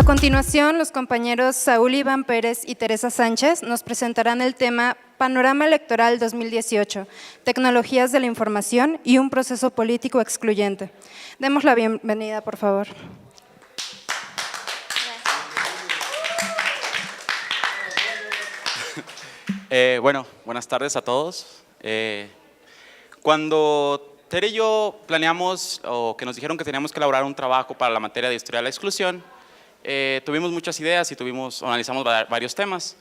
A continuación, los compañeros Saúl Iván Pérez y Teresa Sánchez nos presentarán el tema Panorama Electoral 2018, Tecnologías de la Información y un proceso político excluyente. Demos la bienvenida, por favor. Bueno, buenas tardes a todos. Cuando Tere y yo planeamos o que nos dijeron que teníamos que elaborar un trabajo para la materia de Historia de la Exclusión, tuvimos muchas ideas y analizamos varios temas,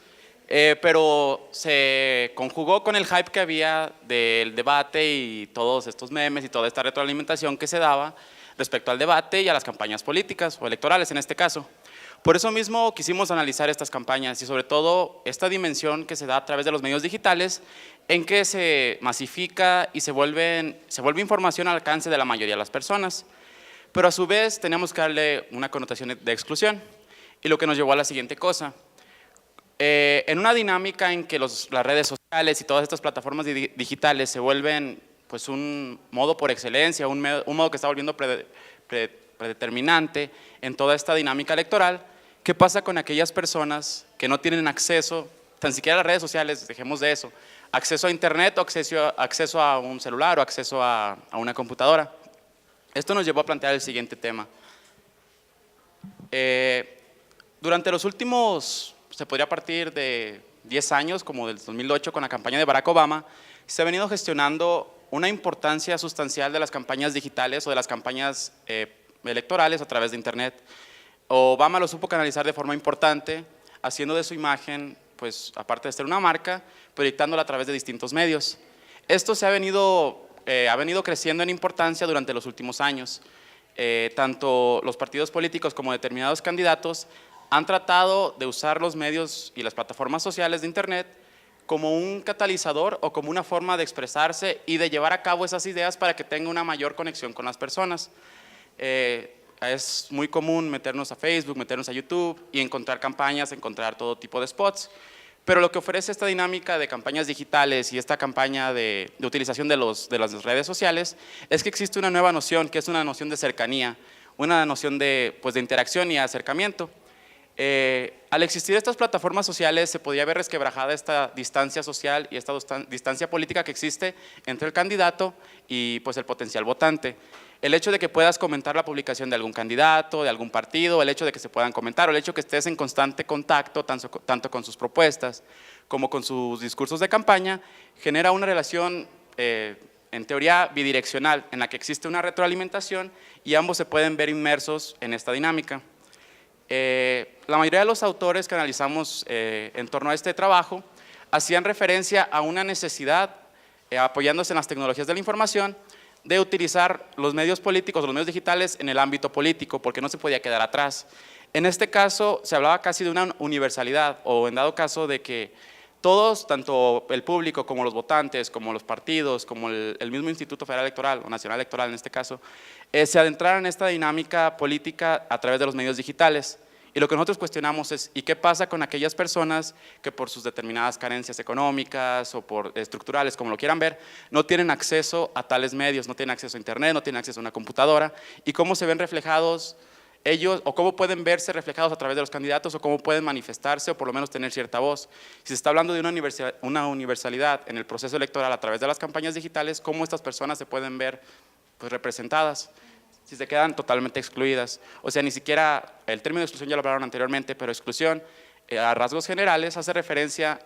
pero se conjugó con el hype que había del debate y todos estos memes y toda esta retroalimentación que se daba respecto al debate y a las campañas políticas o electorales en este caso. Por eso mismo quisimos analizar estas campañas y sobre todo esta dimensión que se da a través de los medios digitales en que se masifica y se vuelve información al alcance de la mayoría de las personas. Pero a su vez tenemos que darle una connotación de exclusión y lo que nos llevó a la siguiente cosa. En una dinámica en que las redes sociales y todas estas plataformas digitales se vuelven pues, un modo por excelencia, un modo que está volviendo predeterminante en toda esta dinámica electoral, ¿qué pasa con aquellas personas que no tienen acceso, tan siquiera a las redes sociales, dejemos de eso, acceso a internet o acceso a un celular o acceso a una computadora? Esto nos llevó a plantear el siguiente tema. Durante los últimos, se podría partir de 10 años, como del 2008 con la campaña de Barack Obama, se ha venido gestionando una importancia sustancial de las campañas digitales o de las campañas electorales a través de internet. Obama lo supo canalizar de forma importante, haciendo de su imagen, pues aparte de ser una marca, proyectándola a través de distintos medios. Esto ha venido creciendo en importancia durante los últimos años. Tanto los partidos políticos como determinados candidatos han tratado de usar los medios y las plataformas sociales de internet como un catalizador o como una forma de expresarse y de llevar a cabo esas ideas para que tenga una mayor conexión con las personas. Es muy común meternos a Facebook, meternos a YouTube y encontrar campañas, encontrar todo tipo de spots, pero lo que ofrece esta dinámica de campañas digitales y esta campaña de utilización de las redes sociales es que existe una nueva noción, que es una noción de cercanía, una noción de interacción y acercamiento. Al existir estas plataformas sociales se podía ver resquebrajada esta distancia social y esta distancia política que existe entre el candidato y pues el potencial votante. El hecho de que puedas comentar la publicación de algún candidato, de algún partido, el hecho de que se puedan comentar, o el hecho de que estés en constante contacto tanto con sus propuestas como con sus discursos de campaña, genera una relación en teoría bidireccional, en la que existe una retroalimentación y ambos se pueden ver inmersos en esta dinámica. La mayoría de los autores que analizamos en torno a este trabajo hacían referencia a una necesidad, apoyándose en las tecnologías de la información, de utilizar los medios políticos o los medios digitales en el ámbito político, porque no se podía quedar atrás. En este caso se hablaba casi de una universalidad, o en dado caso de que todos, tanto el público como los votantes, como los partidos, como el mismo Instituto Federal Electoral o Nacional Electoral en este caso, se adentraran en esta dinámica política a través de los medios digitales. Y lo que nosotros cuestionamos es, ¿y qué pasa con aquellas personas que por sus determinadas carencias económicas o por estructurales, como lo quieran ver, no tienen acceso a tales medios, no tienen acceso a internet, no tienen acceso a una computadora? ¿Y cómo se ven reflejados ellos, o cómo pueden verse reflejados a través de los candidatos, o cómo pueden manifestarse o por lo menos tener cierta voz? Si se está hablando de una universalidad en el proceso electoral a través de las campañas digitales, ¿cómo estas personas se pueden ver pues, representadas? Si se quedan totalmente excluidas. O sea, ni siquiera, el término de exclusión ya lo hablaron anteriormente, pero exclusión a rasgos generales hace referencia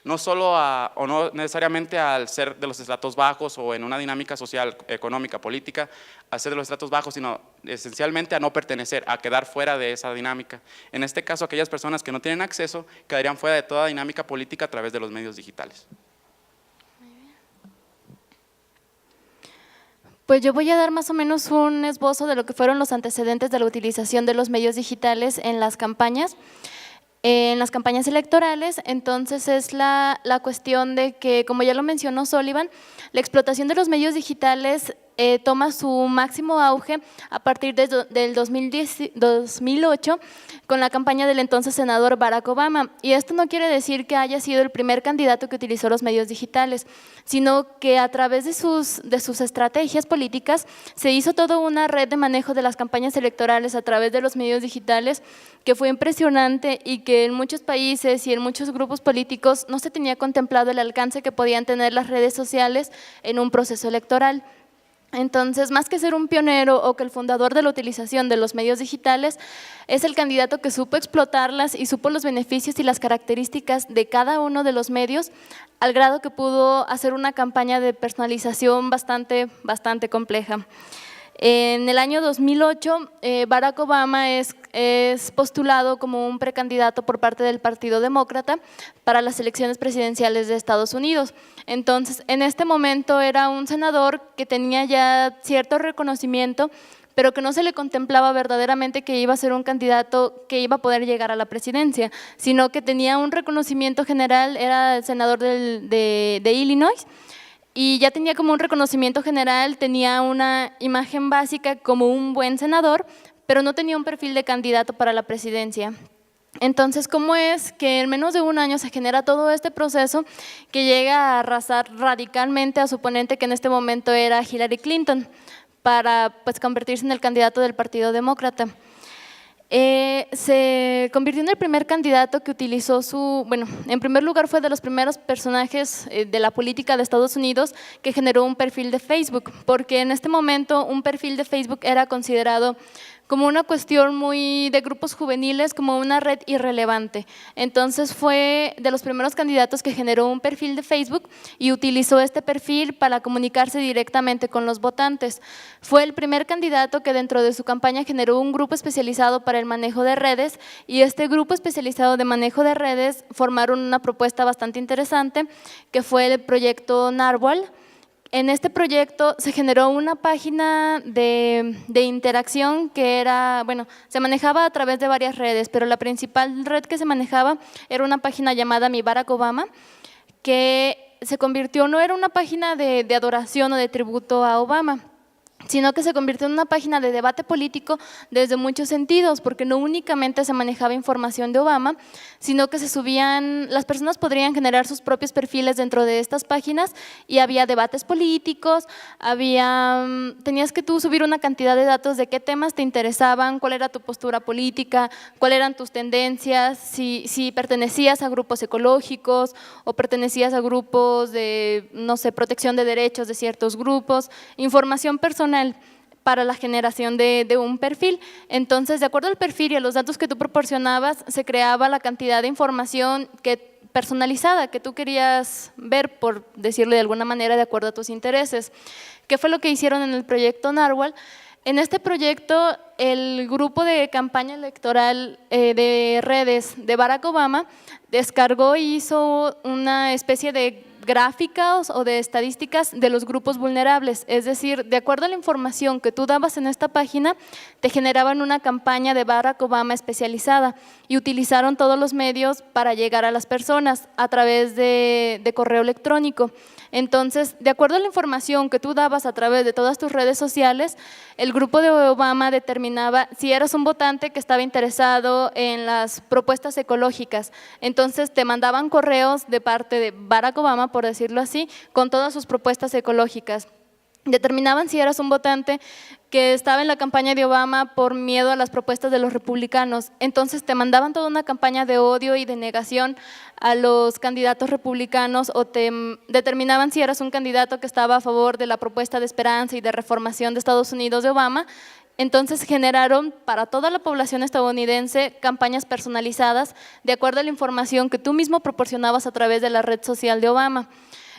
no solo o no necesariamente al ser de los estratos bajos o en una dinámica social, económica, política, a ser de los estratos bajos, sino esencialmente a no pertenecer, a quedar fuera de esa dinámica. En este caso, aquellas personas que no tienen acceso quedarían fuera de toda dinámica política a través de los medios digitales. Pues yo voy a dar más o menos un esbozo de lo que fueron los antecedentes de la utilización de los medios digitales en las campañas electorales. Entonces es la cuestión de que, como ya lo mencionó Sullivan, la explotación de los medios digitales toma su máximo auge a partir del 2008 con la campaña del entonces senador Barack Obama. Y esto no quiere decir que haya sido el primer candidato que utilizó los medios digitales, sino que a través de sus estrategias políticas se hizo toda una red de manejo de las campañas electorales a través de los medios digitales que fue impresionante y que en muchos países y en muchos grupos políticos no se tenía contemplado el alcance que podían tener las redes sociales en un proceso electoral. Entonces, más que ser un pionero o que el fundador de la utilización de los medios digitales, es el candidato que supo explotarlas y supo los beneficios y las características de cada uno de los medios, al grado que pudo hacer una campaña de personalización bastante compleja. En el año 2008, Barack Obama es postulado como un precandidato por parte del Partido Demócrata para las elecciones presidenciales de Estados Unidos. Entonces, en este momento era un senador que tenía ya cierto reconocimiento, pero que no se le contemplaba verdaderamente que iba a ser un candidato que iba a poder llegar a la presidencia, sino que tenía un reconocimiento general, era el senador de Illinois, y ya tenía como un reconocimiento general, tenía una imagen básica como un buen senador, pero no tenía un perfil de candidato para la presidencia. Entonces, ¿cómo es que en menos de un año se genera todo este proceso que llega a arrasar radicalmente a su oponente, que en este momento era Hillary Clinton, para convertirse en el candidato del Partido Demócrata? Se convirtió en el primer candidato que utilizó en primer lugar fue de los primeros personajes de la política de Estados Unidos que generó un perfil de Facebook, porque en este momento un perfil de Facebook era considerado como una cuestión muy de grupos juveniles, como una red irrelevante. Entonces fue de los primeros candidatos que generó un perfil de Facebook y utilizó este perfil para comunicarse directamente con los votantes. Fue el primer candidato que dentro de su campaña generó un grupo especializado para el manejo de redes, y este grupo especializado de manejo de redes formaron una propuesta bastante interesante que fue el proyecto Narwhal. En este proyecto se generó una página de interacción que era, se manejaba a través de varias redes, pero la principal red que se manejaba era una página llamada Mi Barack Obama, que se convirtió, no era una página de adoración o de tributo a Obama, sino que se convirtió en una página de debate político desde muchos sentidos, porque no únicamente se manejaba información de Obama, sino que las personas podrían generar sus propios perfiles dentro de estas páginas y había debates políticos, tenías que tú subir una cantidad de datos de qué temas te interesaban, cuál era tu postura política, cuáles eran tus tendencias, si pertenecías a grupos ecológicos o pertenecías a grupos de, protección de derechos de ciertos grupos, información personal para la generación de un perfil. Entonces, de acuerdo al perfil y a los datos que tú proporcionabas, se creaba la cantidad de información personalizada que tú querías ver, por decirlo de alguna manera, de acuerdo a tus intereses. ¿Qué fue lo que hicieron en el proyecto Narwhal? En este proyecto, el grupo de campaña electoral de redes de Barack Obama descargó y hizo una especie de gráficas o de estadísticas de los grupos vulnerables, es decir, de acuerdo a la información que tú dabas en esta página, te generaban una campaña de Barack Obama especializada y utilizaron todos los medios para llegar a las personas a través de correo electrónico. Entonces, de acuerdo a la información que tú dabas a través de todas tus redes sociales, el grupo de Obama determinaba si eras un votante que estaba interesado en las propuestas ecológicas. Entonces, te mandaban correos de parte de Barack Obama, por decirlo así, con todas sus propuestas ecológicas. Determinaban si eras un votante que estaba en la campaña de Obama por miedo a las propuestas de los republicanos. Entonces te mandaban toda una campaña de odio y de negación a los candidatos republicanos, o te determinaban si eras un candidato que estaba a favor de la propuesta de esperanza y de reformación de Estados Unidos de Obama. Entonces generaron para toda la población estadounidense campañas personalizadas de acuerdo a la información que tú mismo proporcionabas a través de la red social de Obama.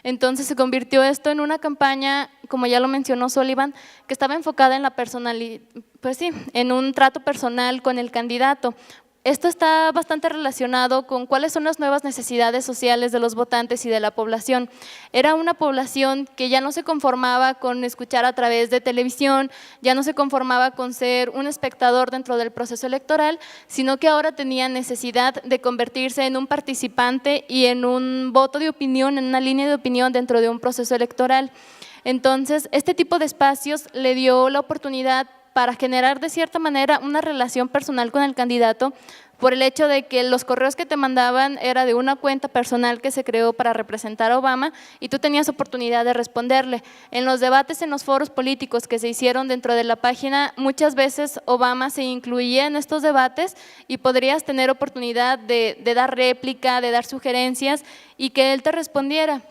Entonces se convirtió esto en una campaña, como ya lo mencionó Sullivan, que estaba enfocada en la personalidad, en un trato personal con el candidato. Esto está bastante relacionado con cuáles son las nuevas necesidades sociales de los votantes y de la población. Era una población que ya no se conformaba con escuchar a través de televisión, ya no se conformaba con ser un espectador dentro del proceso electoral, sino que ahora tenía necesidad de convertirse en un participante y en un voto de opinión, en una línea de opinión dentro de un proceso electoral. Entonces, este tipo de espacios le dio la oportunidad para generar de cierta manera una relación personal con el candidato, por el hecho de que los correos que te mandaban era de una cuenta personal que se creó para representar a Obama y tú tenías oportunidad de responderle. En los debates, en los foros políticos que se hicieron dentro de la página, muchas veces Obama se incluía en estos debates y podrías tener oportunidad de dar réplica, de dar sugerencias y que él te respondiera.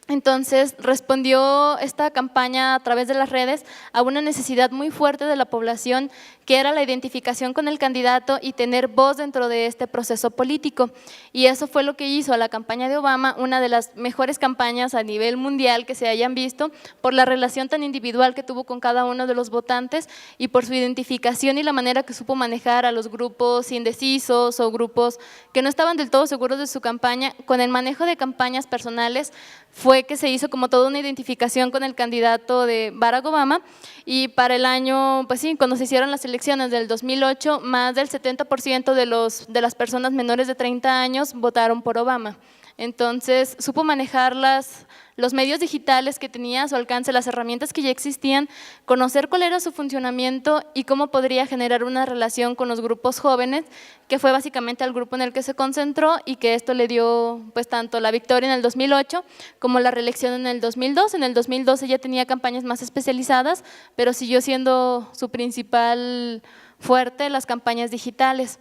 Entonces, respondió esta campaña a través de las redes a una necesidad muy fuerte de la población, que era la identificación con el candidato y tener voz dentro de este proceso político. Y eso fue lo que hizo a la campaña de Obama una de las mejores campañas a nivel mundial que se hayan visto, por la relación tan individual que tuvo con cada uno de los votantes y por su identificación y la manera que supo manejar a los grupos indecisos o grupos que no estaban del todo seguros de su campaña. Con el manejo de campañas personales fue que se hizo como toda una identificación con el candidato de Barack Obama, y para el año, pues sí, cuando se hicieron las elecciones del 2008, más del 70% de las personas menores de 30 años votaron por Obama. Entonces, supo manejar los medios digitales que tenía a su alcance, las herramientas que ya existían, conocer cuál era su funcionamiento y cómo podría generar una relación con los grupos jóvenes, que fue básicamente el grupo en el que se concentró y que esto le dio pues tanto la victoria en el 2008 como la reelección en el 2012. En el 2012 ya tenía campañas más especializadas, pero siguió siendo su principal fuerte las campañas digitales.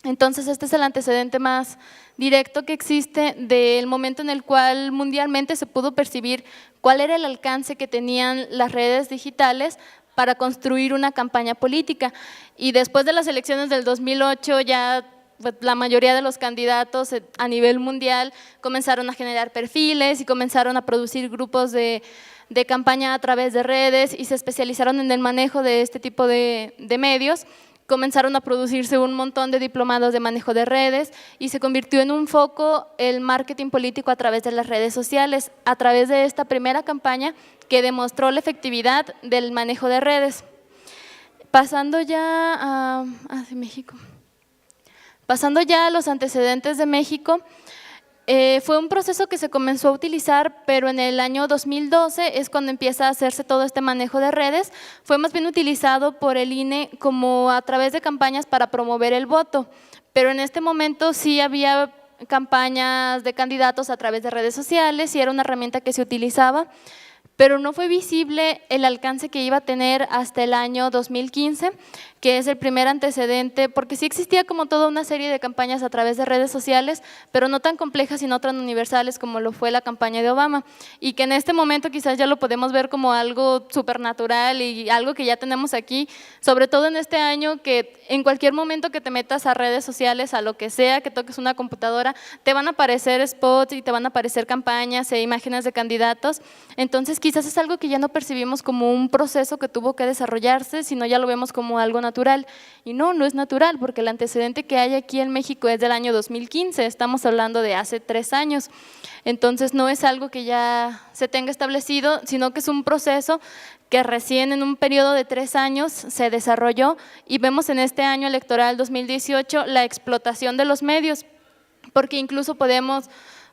Entonces, este es el antecedente más directo que existe del momento en el cual mundialmente se pudo percibir cuál era el alcance que tenían las redes digitales para construir una campaña política. Y después de las elecciones del 2008 ya pues, la mayoría de los candidatos a nivel mundial comenzaron a generar perfiles y comenzaron a producir grupos de campaña a través de redes y se especializaron en el manejo de este tipo de medios. Comenzaron a producirse un montón de diplomados de manejo de redes y se convirtió en un foco el marketing político a través de las redes sociales, a través de esta primera campaña que demostró la efectividad del manejo de redes. Pasando ya México. Pasando ya a los antecedentes de México, fue un proceso que se comenzó a utilizar, pero en el año 2012 es cuando empieza a hacerse todo este manejo de redes. Fue más bien utilizado por el INE como a través de campañas para promover el voto, pero en este momento sí había campañas de candidatos a través de redes sociales y era una herramienta que se utilizaba, pero no fue visible el alcance que iba a tener hasta el año 2015, que es el primer antecedente, porque sí existía como toda una serie de campañas a través de redes sociales, pero no tan complejas y no tan universales como lo fue la campaña de Obama, y que en este momento quizás ya lo podemos ver como algo supernatural y algo que ya tenemos aquí, sobre todo en este año, que en cualquier momento que te metas a redes sociales, a lo que sea, que toques una computadora, te van a aparecer spots y te van a aparecer campañas e imágenes de candidatos. Entonces quizás es algo que ya no percibimos como un proceso que tuvo que desarrollarse, sino ya lo vemos como algo natural. Y no es natural, porque el antecedente que hay aquí en México es del año 2015, estamos hablando de hace 3 años. Entonces no es algo que ya se tenga establecido, sino que es un proceso que recién en un periodo de 3 años se desarrolló, y vemos en este año electoral 2018 la explotación de los medios, porque incluso podemos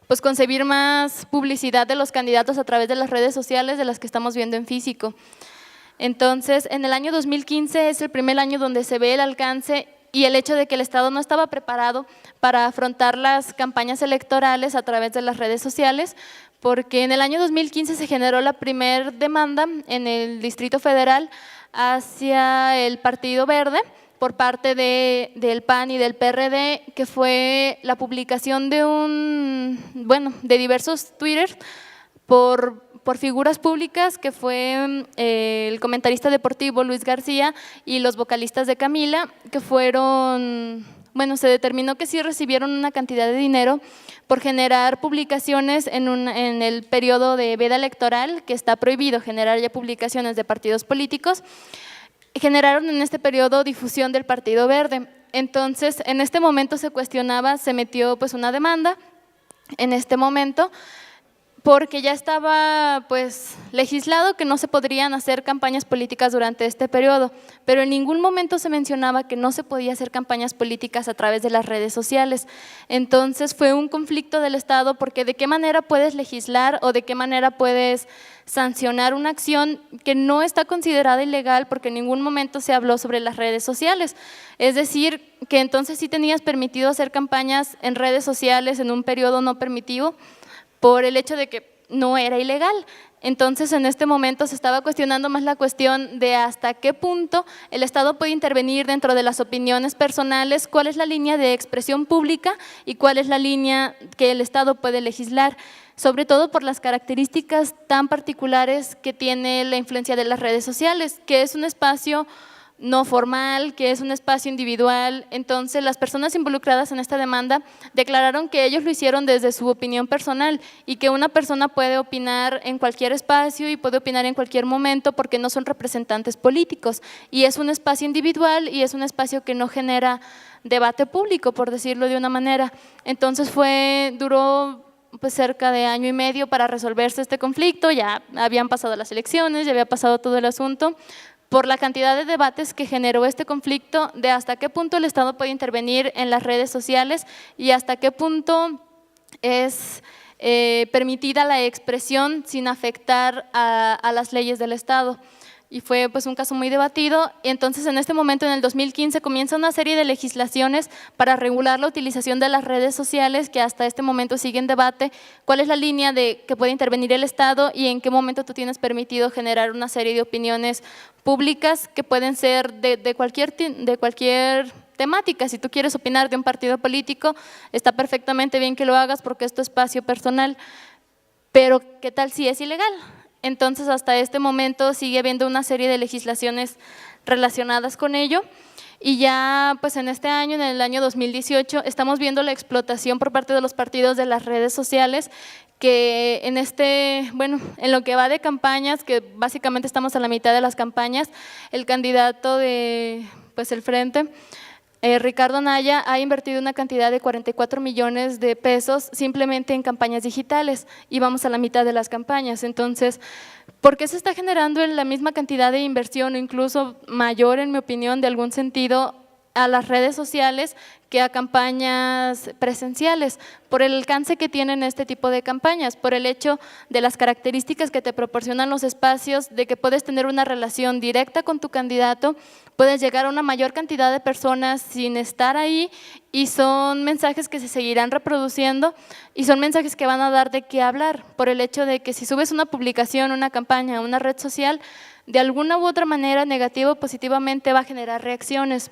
pues concebir más publicidad de los candidatos a través de las redes sociales de las que estamos viendo en físico. Entonces, en el año 2015 es el primer año donde se ve el alcance y el hecho de que el Estado no estaba preparado para afrontar las campañas electorales a través de las redes sociales, porque en el año 2015 se generó la primera demanda en el Distrito Federal hacia el Partido Verde, por parte del PAN y del PRD, que fue la publicación de de diversos Twitter por figuras públicas, que fue el comentarista deportivo Luis García y los vocalistas de Camila, que fueron, se determinó que sí recibieron una cantidad de dinero por generar publicaciones en el periodo de veda electoral, que está prohibido generar ya publicaciones de partidos políticos. Generaron en este periodo difusión del Partido Verde. Entonces, en este momento se cuestionaba, se metió pues una demanda en este momento, porque ya estaba pues legislado que no se podrían hacer campañas políticas durante este periodo, pero en ningún momento se mencionaba que no se podía hacer campañas políticas a través de las redes sociales. Entonces fue un conflicto del Estado, porque de qué manera puedes legislar o de qué manera puedes sancionar una acción que no está considerada ilegal, porque en ningún momento se habló sobre las redes sociales. Es decir, que entonces sí tenías permitido hacer campañas en redes sociales en un periodo no permitido, por el hecho de que no era ilegal. Entonces, en este momento se estaba cuestionando más la cuestión de hasta qué punto el Estado puede intervenir dentro de las opiniones personales, cuál es la línea de expresión pública y cuál es la línea que el Estado puede legislar, sobre todo por las características tan particulares que tiene la influencia de las redes sociales, que es un espacio no formal, que es un espacio individual. Entonces, las personas involucradas en esta demanda declararon que ellos lo hicieron desde su opinión personal y que una persona puede opinar en cualquier espacio y puede opinar en cualquier momento porque no son representantes políticos, y es un espacio individual y es un espacio que no genera debate público, por decirlo de una manera. Entonces, duró pues cerca de año y medio para resolverse este conflicto. Ya habían pasado las elecciones, ya había pasado todo el asunto, por la cantidad de debates que generó este conflicto de hasta qué punto el Estado puede intervenir en las redes sociales y hasta qué punto es permitida la expresión sin afectar a las leyes del Estado. Y fue pues un caso muy debatido. Y entonces, en este momento, en el 2015, comienza una serie de legislaciones para regular la utilización de las redes sociales, que hasta este momento sigue en debate. ¿Cuál es la línea de que puede intervenir el Estado y en qué momento tú tienes permitido generar una serie de opiniones públicas que pueden ser de cualquier temática? Si tú quieres opinar de un partido político, está perfectamente bien que lo hagas porque es tu espacio personal, pero ¿qué tal si es ilegal? Entonces, hasta este momento sigue habiendo una serie de legislaciones relacionadas con ello, y ya pues en este año, en el año 2018, estamos viendo la explotación por parte de los partidos de las redes sociales, que en lo que va de campañas, que básicamente estamos a la mitad de las campañas, el candidato de pues el Frente, Ricardo Anaya, ha invertido una cantidad de 44 millones de pesos simplemente en campañas digitales, y vamos a la mitad de las campañas. Entonces, ¿por qué se está generando en la misma cantidad de inversión o incluso mayor, en mi opinión, de algún sentido, a las redes sociales que a campañas presenciales? Por el alcance que tienen este tipo de campañas, por el hecho de las características que te proporcionan los espacios, de que puedes tener una relación directa con tu candidato, puedes llegar a una mayor cantidad de personas sin estar ahí, y son mensajes que se seguirán reproduciendo y son mensajes que van a dar de qué hablar, por el hecho de que si subes una publicación, una campaña a una red social, de alguna u otra manera, negativa o positivamente, va a generar reacciones.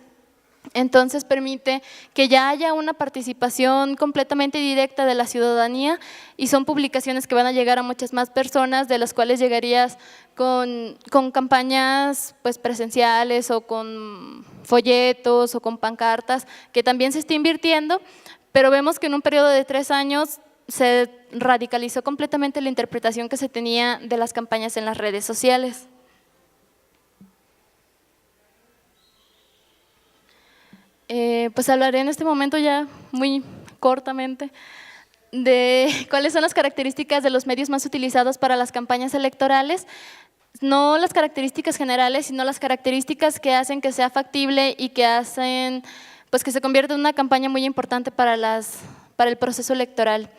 Entonces permite que ya haya una participación completamente directa de la ciudadanía, y son publicaciones que van a llegar a muchas más personas, de las cuales llegarías con campañas pues presenciales o con folletos o con pancartas, que también se está invirtiendo, pero vemos que en un periodo de 3 años se radicalizó completamente la interpretación que se tenía de las campañas en las redes sociales. Pues hablaré en este momento ya muy cortamente de cuáles son las características de los medios más utilizados para las campañas electorales. No las características generales, sino las características que hacen que sea factible y que hacen pues que se convierta en una campaña muy importante para el proceso electoral.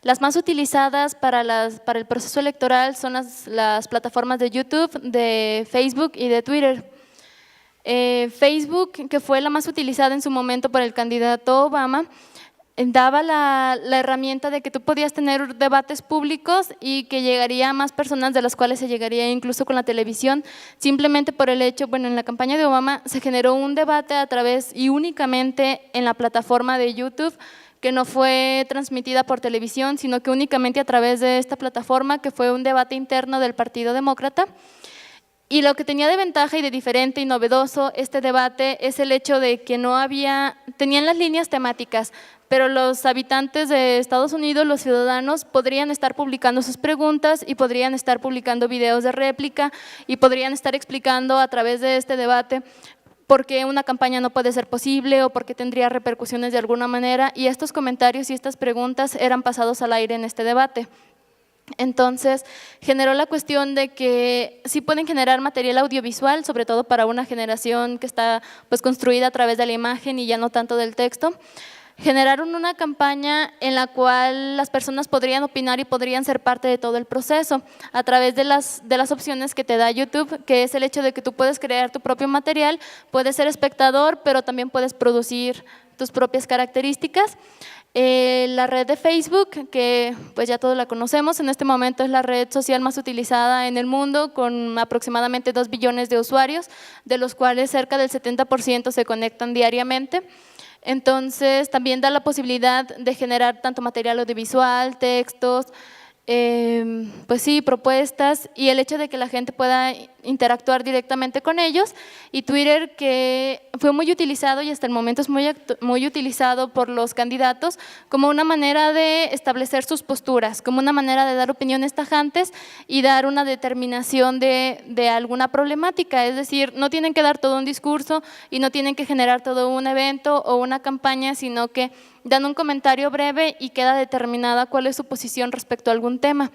Las más utilizadas para el proceso electoral son las plataformas de YouTube, de Facebook y de Twitter. Facebook, que fue la más utilizada en su momento para el candidato Obama, daba la herramienta de que tú podías tener debates públicos y que llegaría a más personas, de las cuales se llegaría incluso con la televisión, simplemente por el hecho, en la campaña de Obama se generó un debate a través y únicamente en la plataforma de YouTube, que no fue transmitida por televisión, sino que únicamente a través de esta plataforma, que fue un debate interno del Partido Demócrata. Y lo que tenía de ventaja y de diferente y novedoso este debate es el hecho de que tenían las líneas temáticas, pero los habitantes de Estados Unidos, los ciudadanos, podrían estar publicando sus preguntas y podrían estar publicando videos de réplica y podrían estar explicando a través de este debate por qué una campaña no puede ser posible o por qué tendría repercusiones de alguna manera, y estos comentarios y estas preguntas eran pasados al aire en este debate. Entonces, generó la cuestión de que sí pueden generar material audiovisual, sobre todo para una generación que está pues, construida a través de la imagen y ya no tanto del texto. Generaron una campaña en la cual las personas podrían opinar y podrían ser parte de todo el proceso a través de las opciones que te da YouTube, que es el hecho de que tú puedes crear tu propio material, puedes ser espectador, pero también puedes producir tus propias características. La red de Facebook, que pues ya todos la conocemos, en este momento es la red social más utilizada en el mundo con aproximadamente 2 billones de usuarios, de los cuales cerca del 70% se conectan diariamente. Entonces también da la posibilidad de generar tanto material audiovisual, textos, pues sí, propuestas y el hecho de que la gente pueda interactuar directamente con ellos, y Twitter, que fue muy utilizado y hasta el momento es muy utilizado por los candidatos como una manera de establecer sus posturas, como una manera de dar opiniones tajantes y dar una determinación de alguna problemática, es decir, no tienen que dar todo un discurso y no tienen que generar todo un evento o una campaña, sino que dan un comentario breve y queda determinada cuál es su posición respecto a algún tema.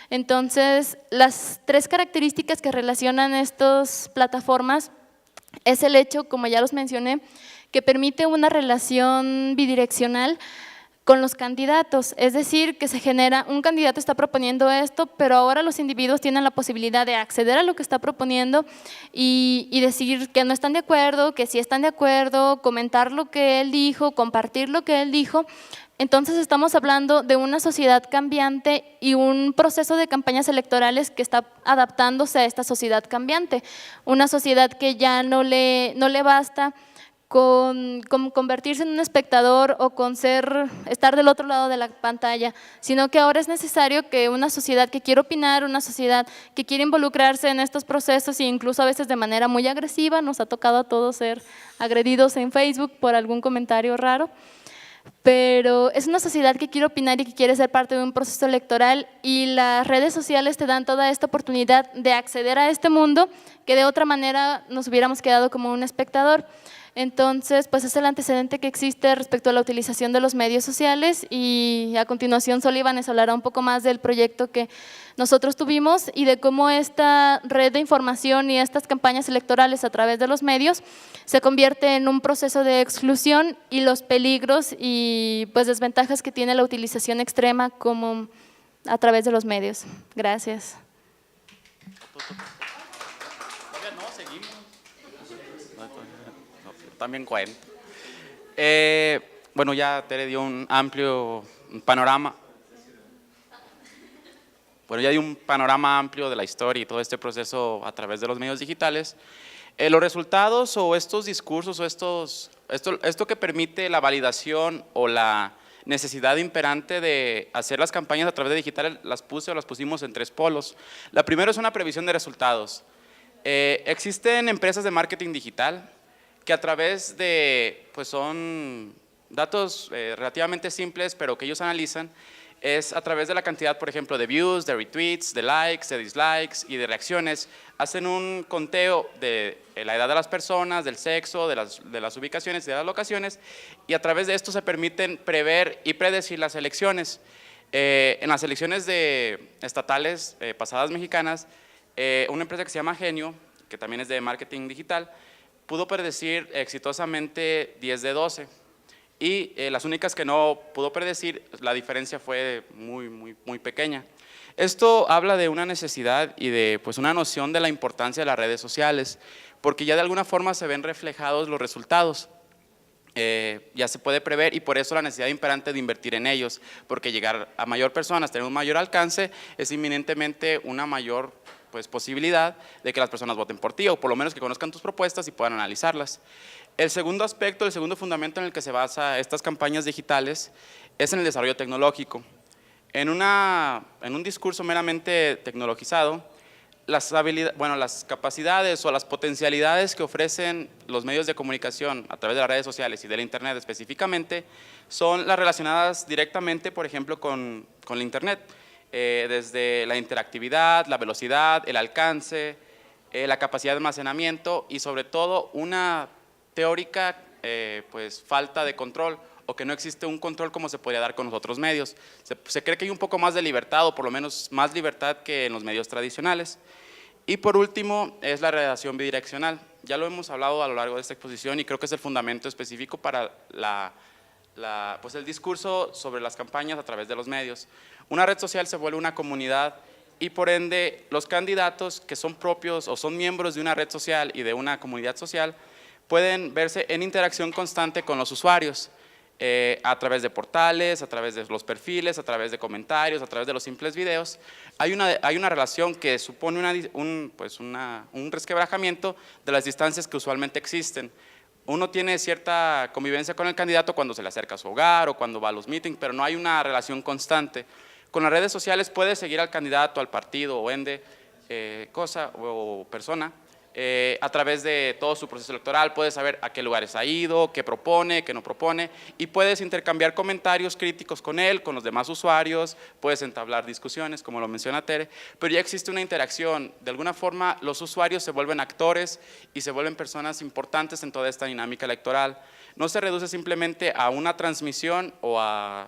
Entonces, las 3 características que relacionan estas plataformas es el hecho, como ya los mencioné, que permite una relación bidireccional con los candidatos, es decir, que se genera, un candidato está proponiendo esto, pero ahora los individuos tienen la posibilidad de acceder a lo que está proponiendo y decir que no están de acuerdo, que sí están de acuerdo, comentar lo que él dijo, compartir lo que él dijo. Entonces estamos hablando de una sociedad cambiante y un proceso de campañas electorales que está adaptándose a esta sociedad cambiante, una sociedad que ya no le basta con convertirse en un espectador o con estar del otro lado de la pantalla, sino que ahora es necesario que una sociedad que quiere opinar, una sociedad que quiere involucrarse en estos procesos e incluso a veces de manera muy agresiva, nos ha tocado a todos ser agredidos en Facebook por algún comentario raro, pero es una sociedad que quiere opinar y que quiere ser parte de un proceso electoral, y las redes sociales te dan toda esta oportunidad de acceder a este mundo que de otra manera nos hubiéramos quedado como un espectador. Entonces, pues es el antecedente que existe respecto a la utilización de los medios sociales, y a continuación Sullivan les hablará un poco más del proyecto que nosotros tuvimos y de cómo esta red de información y estas campañas electorales a través de los medios se convierte en un proceso de exclusión y los peligros y pues desventajas que tiene la utilización extrema como a través de los medios. Gracias. También cuento. Bueno, ya Tere dio un amplio panorama. Bueno, ya dio un panorama amplio de la historia y todo este proceso a través de los medios digitales. Los resultados o estos discursos o esto que permite la validación o la necesidad imperante de hacer las campañas a través de digitales, las pusimos en 3 polos. La primera es una previsión de resultados. Existen empresas de marketing digital que a través de, pues son datos relativamente simples, pero que ellos analizan, es a través de la cantidad, por ejemplo, de views, de retweets, de likes, de dislikes y de reacciones. Hacen un conteo de la edad de las personas, del sexo, de las ubicaciones y de las locaciones, y a través de esto se permiten prever y predecir las elecciones. En las elecciones estatales pasadas mexicanas, una empresa que se llama Genio, que también es de marketing digital, pudo predecir exitosamente 10 de 12, y las únicas que no pudo predecir, la diferencia fue muy pequeña. Esto habla de una necesidad y de pues, una noción de la importancia de las redes sociales, porque ya de alguna forma se ven reflejados los resultados. Ya se puede prever, y por eso la necesidad imperante de invertir en ellos, porque llegar a mayor personas, tener un mayor alcance, es inminentemente una mayor pues, posibilidad de que las personas voten por ti, o por lo menos que conozcan tus propuestas y puedan analizarlas. El segundo aspecto, el segundo fundamento en el que se basa estas campañas digitales es en el desarrollo tecnológico. En un discurso meramente tecnologizado, las capacidades o las potencialidades que ofrecen los medios de comunicación a través de las redes sociales y del internet específicamente son las relacionadas directamente, por ejemplo, con la internet, desde la interactividad, la velocidad, el alcance, la capacidad de almacenamiento y sobre todo una teórica pues, falta de control o que no existe un control como se podría dar con los otros medios. Se cree que hay un poco más de libertad, o por lo menos más libertad que en los medios tradicionales. Y por último es la redacción bidireccional. Ya lo hemos hablado a lo largo de esta exposición y creo que es el fundamento específico para pues el discurso sobre las campañas a través de los medios. Una red social se vuelve una comunidad y por ende los candidatos que son propios o son miembros de una red social y de una comunidad social pueden verse en interacción constante con los usuarios a través de portales, a través de los perfiles, a través de comentarios, a través de los simples videos. Hay una relación que supone un resquebrajamiento de las distancias que usualmente existen. Uno tiene cierta convivencia con el candidato cuando se le acerca a su hogar o cuando va a los meetings, pero no hay una relación constante. Con las redes sociales puedes seguir al candidato, al partido o ende cosa o persona a través de todo su proceso electoral, puedes saber a qué lugares ha ido, qué propone, qué no propone y puedes intercambiar comentarios críticos con él, con los demás usuarios, puedes entablar discusiones como lo menciona Tere, pero ya existe una interacción, de alguna forma los usuarios se vuelven actores y se vuelven personas importantes en toda esta dinámica electoral. No se reduce simplemente a una transmisión o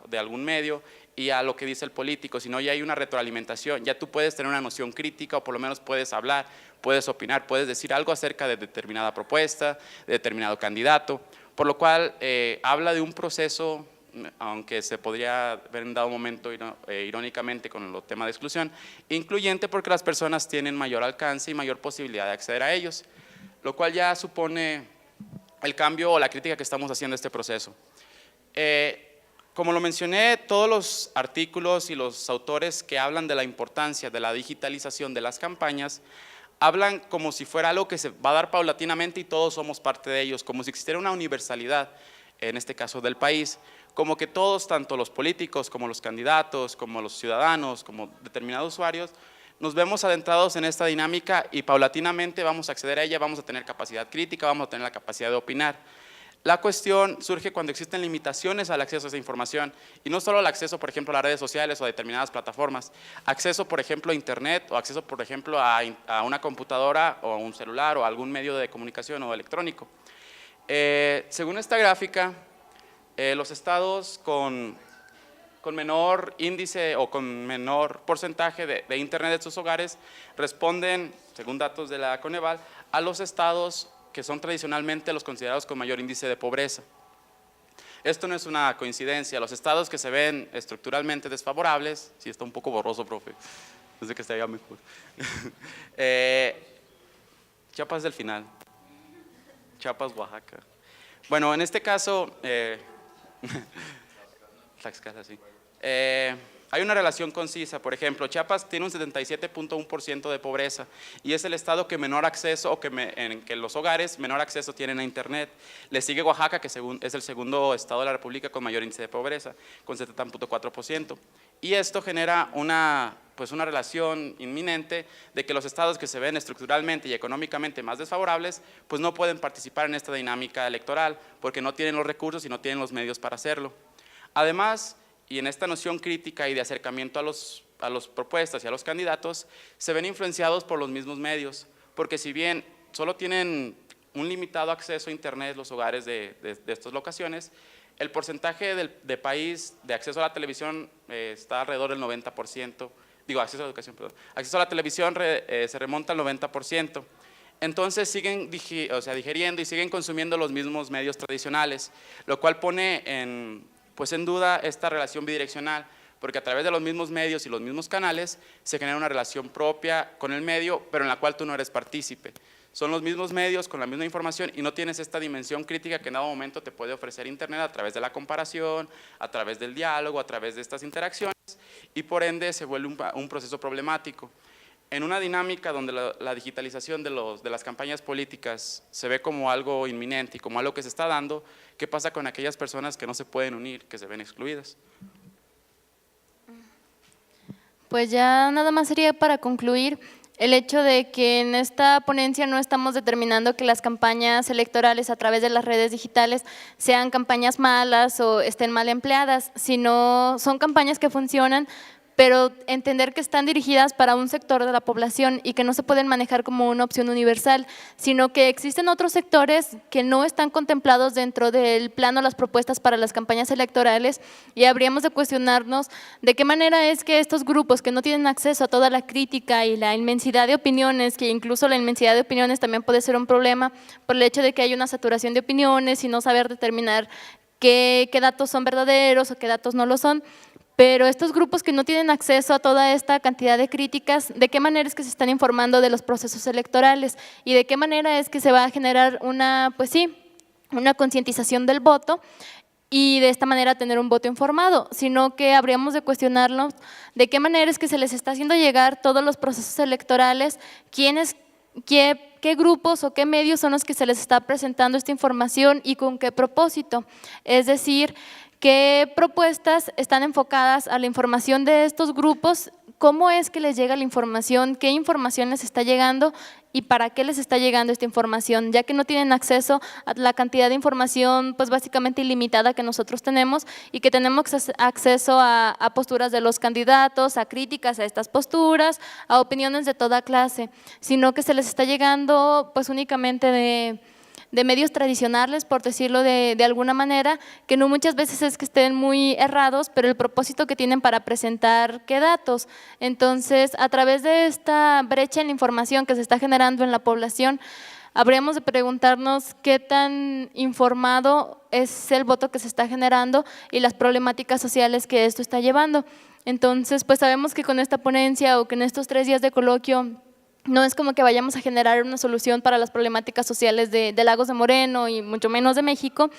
de algún medio y a lo que dice el político, sino ya hay una retroalimentación, ya tú puedes tener una noción crítica o por lo menos puedes hablar, puedes opinar, puedes decir algo acerca de determinada propuesta, de determinado candidato, por lo cual habla de un proceso, aunque se podría ver en dado momento irónicamente con el tema de exclusión, incluyente porque las personas tienen mayor alcance y mayor posibilidad de acceder a ellos, lo cual ya supone el cambio o la crítica que estamos haciendo a este proceso. Como lo mencioné, todos los artículos y los autores que hablan de la importancia de la digitalización de las campañas hablan como si fuera algo que se va a dar paulatinamente y todos somos parte de ellos, como si existiera una universalidad, en este caso del país, como que todos, tanto los políticos como los candidatos, como los ciudadanos, como determinados usuarios, nos vemos adentrados en esta dinámica y paulatinamente vamos a acceder a ella, vamos a tener capacidad crítica, vamos a tener la capacidad de opinar. La cuestión surge cuando existen limitaciones al acceso a esa información y no solo el acceso, por ejemplo, a las redes sociales o a determinadas plataformas, acceso, por ejemplo, a internet o acceso, por ejemplo, a una computadora o a un celular o a algún medio de comunicación o electrónico. Según esta gráfica, los estados con menor índice o con menor porcentaje de internet de sus hogares responden, según datos de la Coneval, a los estados que son tradicionalmente los considerados con mayor índice de pobreza. Esto no es una coincidencia, los estados que se ven estructuralmente desfavorables, sí está un poco borroso, profe, desde que estaría mejor. Chiapas del final, Chiapas, Oaxaca. Bueno, en este caso, Tlaxcala, sí. Hay una relación concisa, por ejemplo, Chiapas tiene un 77.1% de pobreza y es el estado que menor acceso o en que los hogares menor acceso tienen a internet. Le sigue Oaxaca, que es el segundo estado de la república con mayor índice de pobreza, con 70.4%. Y esto genera una relación inminente de que los estados que se ven estructuralmente y económicamente más desfavorables, pues no pueden participar en esta dinámica electoral porque no tienen los recursos y no tienen los medios para hacerlo. Además, y en esta noción crítica y de acercamiento a las propuestas y a los candidatos, se ven influenciados por los mismos medios, porque si bien solo tienen un limitado acceso a internet los hogares de estas locaciones, el porcentaje de país de acceso a la televisión está alrededor del 90%, acceso a la educación, perdón, acceso a la televisión se remonta al 90%. Entonces siguen digiriendo y siguen consumiendo los mismos medios tradicionales, lo cual pone en duda esta relación bidireccional, porque a través de los mismos medios y los mismos canales se genera una relación propia con el medio, pero en la cual tú no eres partícipe. Son los mismos medios con la misma información y no tienes esta dimensión crítica que en dado momento te puede ofrecer internet a través de la comparación, a través del diálogo, a través de estas interacciones y por ende se vuelve un proceso problemático. En una dinámica donde la digitalización de las campañas políticas se ve como algo inminente y como algo que se está dando, ¿qué pasa con aquellas personas que no se pueden unir, que se ven excluidas? Pues ya nada más sería para concluir el hecho de que en esta ponencia no estamos determinando que las campañas electorales a través de las redes digitales sean campañas malas o estén mal empleadas, sino son campañas que funcionan pero entender que están dirigidas para un sector de la población y que no se pueden manejar como una opción universal, sino que existen otros sectores que no están contemplados dentro del plano las propuestas para las campañas electorales, y habríamos de cuestionarnos de qué manera es que estos grupos que no tienen acceso a toda la crítica y la inmensidad de opiniones, que incluso la inmensidad de opiniones también puede ser un problema por el hecho de que hay una saturación de opiniones y no saber determinar qué datos son verdaderos o qué datos no lo son. Pero estos grupos que no tienen acceso a toda esta cantidad de críticas, ¿de qué manera es que se están informando de los procesos electorales? ¿Y de qué manera es que se va a generar una, pues sí, una concientización del voto y de esta manera tener un voto informado? Sino que habríamos de cuestionarnos de qué manera es que se les está haciendo llegar todos los procesos electorales, qué grupos o qué medios son los que se les está presentando esta información y con qué propósito. Es decir, qué propuestas están enfocadas a la información de estos grupos, cómo es que les llega la información, qué información les está llegando y para qué les está llegando esta información, ya que no tienen acceso a la cantidad de información pues básicamente ilimitada que nosotros tenemos y que tenemos acceso a posturas de los candidatos, a críticas a estas posturas, a opiniones de toda clase, sino que se les está llegando pues únicamente de medios tradicionales, por decirlo de alguna manera, que no muchas veces es que estén muy errados, pero el propósito que tienen para presentar qué datos. Entonces, a través de esta brecha en la información que se está generando en la población, habríamos de preguntarnos qué tan informado es el voto que se está generando y las problemáticas sociales que esto está llevando. Entonces, pues sabemos que con esta ponencia o que en estos 3 días de coloquio no es como que vayamos a generar una solución para las problemáticas sociales de Lagos de Moreno y mucho menos de México,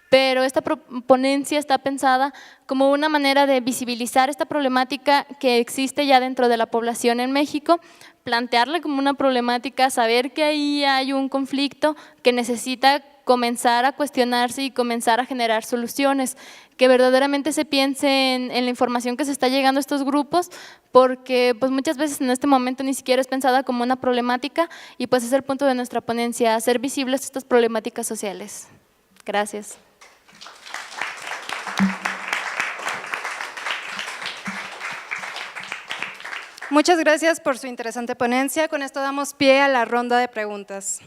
pero esta ponencia está pensada como una manera de visibilizar esta problemática que existe ya dentro de la población en México, plantearla como una problemática, saber que ahí hay un conflicto que necesita comenzar a cuestionarse y comenzar a generar soluciones, que verdaderamente se piense en la información que se está llegando a estos grupos, porque pues muchas veces en este momento ni siquiera es pensada como una problemática y pues es el punto de nuestra ponencia, hacer visibles estas problemáticas sociales. Gracias. Muchas gracias por su interesante ponencia. Con esto damos pie a la ronda de preguntas.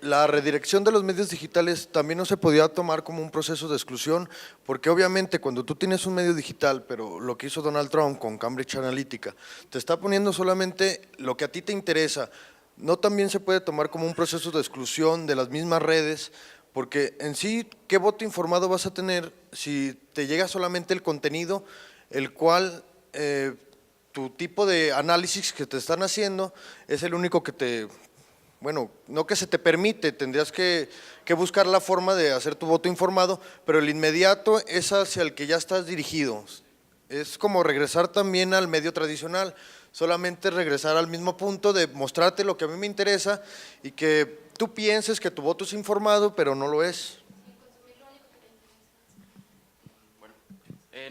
La redirección de los medios digitales también no se podía tomar como un proceso de exclusión, porque obviamente cuando tú tienes un medio digital, pero lo que hizo Donald Trump con Cambridge Analytica, te está poniendo solamente lo que a ti te interesa, no también se puede tomar como un proceso de exclusión de las mismas redes, porque en sí, ¿qué voto informado vas a tener si te llega solamente el contenido, el cual tu tipo de análisis que te están haciendo es el único que te… Bueno, no que se te permite, tendrías que buscar la forma de hacer tu voto informado, pero el inmediato es hacia el que ya estás dirigido. Es como regresar también al medio tradicional, solamente regresar al mismo punto de mostrarte lo que a mí me interesa y que tú pienses que tu voto es informado, pero no lo es.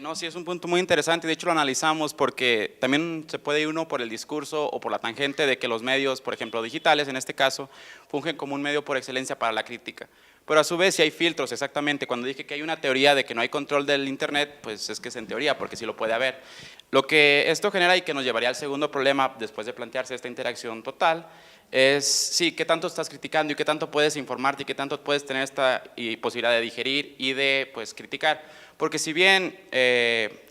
No, sí, es un punto muy interesante, de hecho lo analizamos porque también se puede ir uno por el discurso o por la tangente de que los medios, por ejemplo digitales en este caso, fungen como un medio por excelencia para la crítica. Pero a su vez si hay filtros, exactamente, cuando dije que hay una teoría de que no hay control del internet, pues es que es en teoría, porque sí lo puede haber. Lo que esto genera y que nos llevaría al segundo problema después de plantearse esta interacción total, es sí, qué tanto estás criticando y qué tanto puedes informarte y qué tanto puedes tener esta posibilidad de digerir y de pues criticar. Porque si bien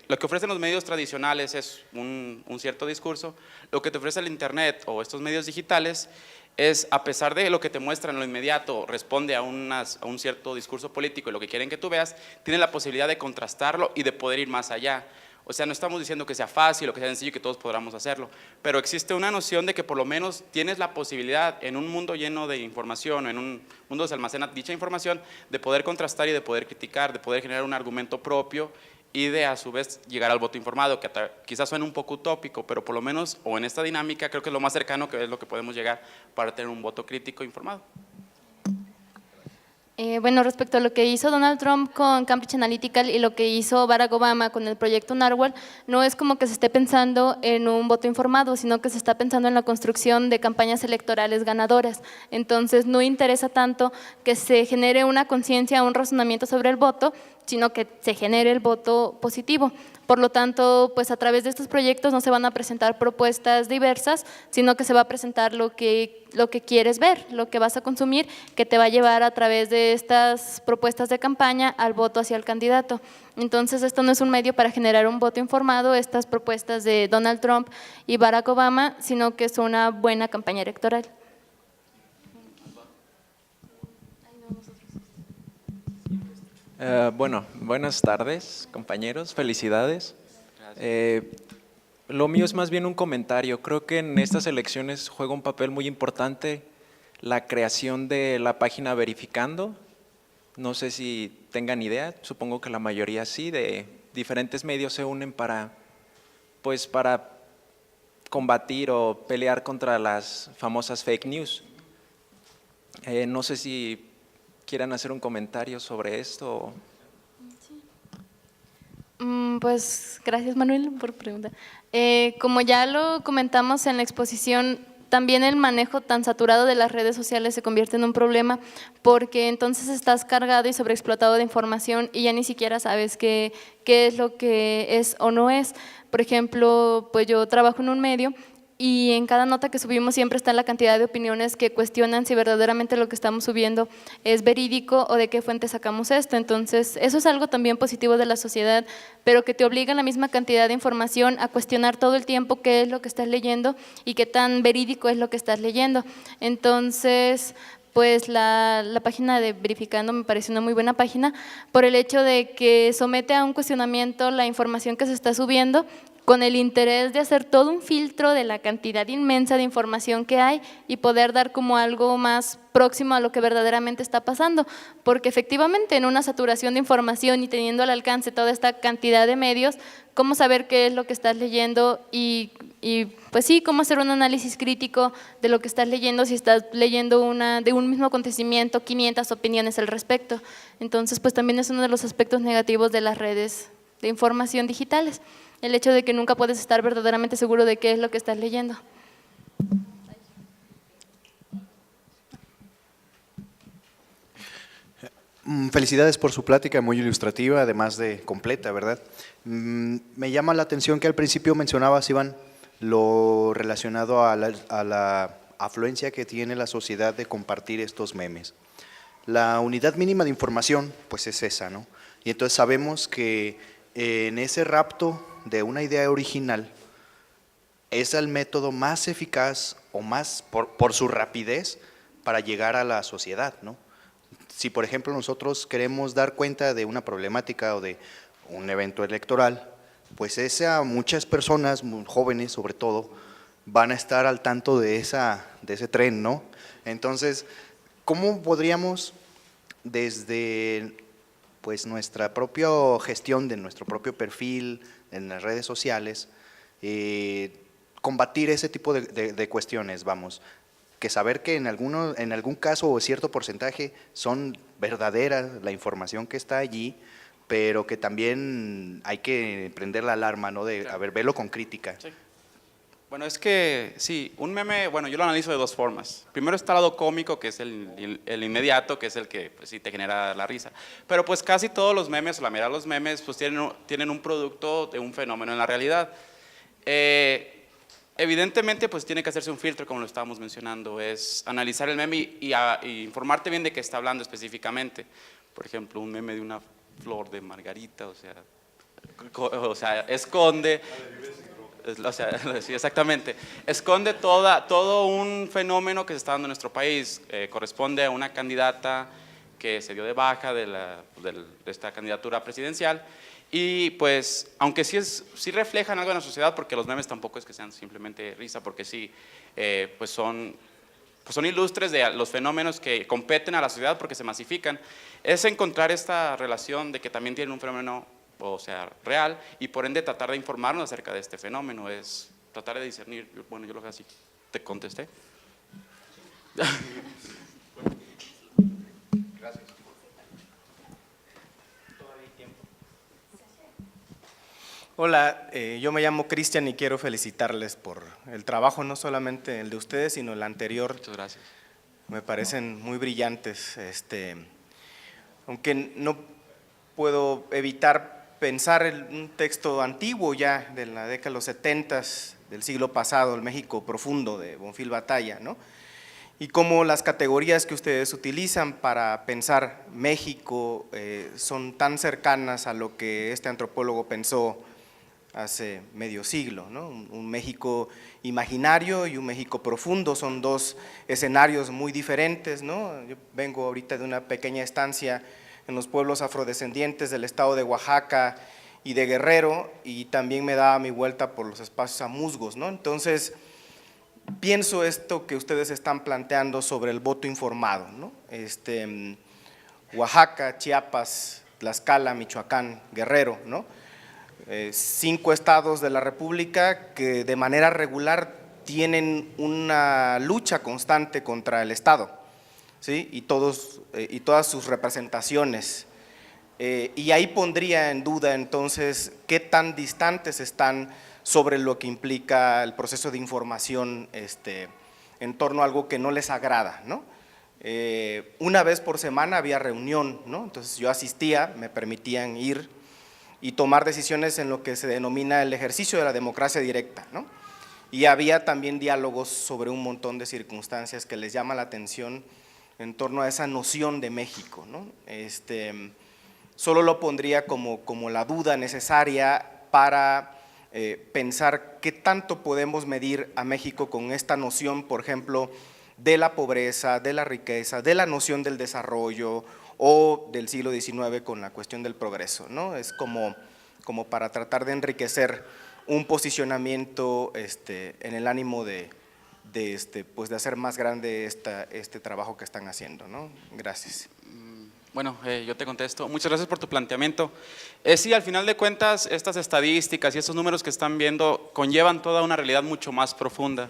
lo que ofrecen los medios tradicionales es un cierto discurso, lo que te ofrece el internet o estos medios digitales es, a pesar de lo que te muestran en lo inmediato, responde a un cierto discurso político y lo que quieren que tú veas, tiene la posibilidad de contrastarlo y de poder ir más allá. O sea, no estamos diciendo que sea fácil o que sea sencillo y que todos podamos hacerlo, pero existe una noción de que por lo menos tienes la posibilidad en un mundo lleno de información, en un mundo donde se almacena dicha información, de poder contrastar y de poder criticar, de poder generar un argumento propio y de a su vez llegar al voto informado, que quizás suene un poco utópico, pero por lo menos, o en esta dinámica, creo que es lo más cercano que es lo que podemos llegar para tener un voto crítico informado. Bueno, respecto a lo que hizo Donald Trump con Cambridge Analytica y lo que hizo Barack Obama con el proyecto Narwhal, no es como que se esté pensando en un voto informado, sino que se está pensando en la construcción de campañas electorales ganadoras. Entonces, no interesa tanto que se genere una conciencia, un razonamiento sobre el voto, sino que se genere el voto positivo. Por lo tanto, pues a través de estos proyectos no se van a presentar propuestas diversas, sino que se va a presentar lo que quieres ver, lo que vas a consumir, que te va a llevar a través de estas propuestas de campaña al voto hacia el candidato. Entonces, esto no es un medio para generar un voto informado, estas propuestas de Donald Trump y Barack Obama, sino que es una buena campaña electoral. Bueno, buenas tardes, compañeros, felicidades. Lo mío es más bien un comentario. Creo que en estas elecciones juega un papel muy importante la creación de la página Verificando. No sé si tengan idea, supongo que la mayoría sí, de diferentes medios se unen para combatir o pelear contra las famosas fake news. No sé si quieran hacer un comentario sobre esto. Pues gracias, Manuel, por preguntar. Como ya lo comentamos en la exposición, también el manejo tan saturado de las redes sociales se convierte en un problema, porque entonces estás cargado y sobreexplotado de información y ya ni siquiera sabes qué es lo que es o no es. Por ejemplo, pues yo trabajo en un medio y en cada nota que subimos siempre está la cantidad de opiniones que cuestionan si verdaderamente lo que estamos subiendo es verídico o de qué fuente sacamos esto. Entonces, eso es algo también positivo de la sociedad, pero que te obliga la misma cantidad de información a cuestionar todo el tiempo qué es lo que estás leyendo y qué tan verídico es lo que estás leyendo. Entonces, pues la página de Verificando me parece una muy buena página por el hecho de que somete a un cuestionamiento la información que se está subiendo con el interés de hacer todo un filtro de la cantidad inmensa de información que hay y poder dar como algo más próximo a lo que verdaderamente está pasando, porque efectivamente en una saturación de información y teniendo al alcance toda esta cantidad de medios, ¿cómo saber qué es lo que estás leyendo y pues sí, cómo hacer un análisis crítico de lo que estás leyendo si estás leyendo de un mismo acontecimiento, 500 opiniones al respecto? Entonces, pues también es uno de los aspectos negativos de las redes de información digitales, el hecho de que nunca puedes estar verdaderamente seguro de qué es lo que estás leyendo. Felicidades por su plática, muy ilustrativa, además de completa, ¿verdad? Me llama la atención que al principio mencionabas, Iván, lo relacionado a la afluencia que tiene la sociedad de compartir estos memes. La unidad mínima de información, pues es esa, ¿no? Y entonces sabemos que en ese rapto de una idea original es el método más eficaz o más por su rapidez para llegar a la sociedad, ¿no? Si por ejemplo nosotros queremos dar cuenta de una problemática o de un evento electoral, pues muchas personas, muy jóvenes sobre todo, van a estar al tanto de ese tren, ¿no? Entonces, ¿cómo podríamos desde pues nuestra propia gestión de nuestro propio perfil en las redes sociales, combatir ese tipo de cuestiones, vamos, que saber que en algún caso o cierto porcentaje son verdaderas la información que está allí, pero que también hay que prender la alarma, ¿no? De, a ver, verlo con crítica. Sí. Bueno, es que sí, un meme, bueno, yo lo analizo de dos formas. Primero está el lado cómico, que es el inmediato, que es el que pues, sí te genera la risa. Pero pues casi todos los memes, o la mayoría de los memes, pues tienen un producto de un fenómeno en la realidad. Evidentemente, pues tiene que hacerse un filtro, como lo estábamos mencionando, es analizar el meme y informarte bien de qué está hablando específicamente. Por ejemplo, un meme de una flor de margarita, o sea, esconde… O sea, sí, exactamente. Esconde todo un fenómeno que se está dando en nuestro país. Corresponde a una candidata que se dio de baja de esta candidatura presidencial. Y pues, aunque sí reflejan algo en la sociedad, porque los memes tampoco es que sean simplemente risa, porque sí, pues son ilustres de los fenómenos que competen a la sociedad porque se masifican. Es encontrar esta relación de que también tienen un fenómeno, o sea, real, y por ende tratar de informarnos acerca de este fenómeno, es tratar de discernir. Bueno, yo lo que así te contesté. Gracias. Hola, yo me llamo Cristian y quiero felicitarles por el trabajo, no solamente el de ustedes, sino el anterior. Muchas gracias. Me parecen muy brillantes, aunque no puedo evitar pensar en un texto antiguo ya de la década de los 70 del siglo pasado, el México profundo de Bonfil Batalla, ¿no? Y cómo las categorías que ustedes utilizan para pensar México son tan cercanas a lo que este antropólogo pensó hace medio siglo, ¿no? Un México imaginario y un México profundo son dos escenarios muy diferentes, ¿no? Yo vengo ahorita de una pequeña estancia en los pueblos afrodescendientes del estado de Oaxaca y de Guerrero, y también me daba mi vuelta por los espacios amuzgos, ¿no? Entonces, pienso esto que ustedes están planteando sobre el voto informado, ¿no? Oaxaca, Chiapas, Tlaxcala, Michoacán, Guerrero, ¿no? 5 estados de la República que de manera regular tienen una lucha constante contra el Estado, ¿sí? y todas sus representaciones. Y ahí pondría en duda entonces qué tan distantes están sobre lo que implica el proceso de información en torno a algo que no les agrada, ¿no? Una vez por semana había reunión, ¿no? Entonces yo asistía, me permitían ir y tomar decisiones en lo que se denomina el ejercicio de la democracia directa, ¿no? Y había también diálogos sobre un montón de circunstancias que les llama la atención en torno a esa noción de México, ¿no? Solo lo pondría como la duda necesaria para pensar qué tanto podemos medir a México con esta noción, por ejemplo, de la pobreza, de la riqueza, de la noción del desarrollo o del siglo XIX con la cuestión del progreso, ¿no? Es como para tratar de enriquecer un posicionamiento en el ánimo de hacer más grande este trabajo que están haciendo, ¿no? Gracias. Bueno, yo te contesto. Muchas gracias por tu planteamiento. Sí, al final de cuentas, estas estadísticas y estos números que están viendo conllevan toda una realidad mucho más profunda.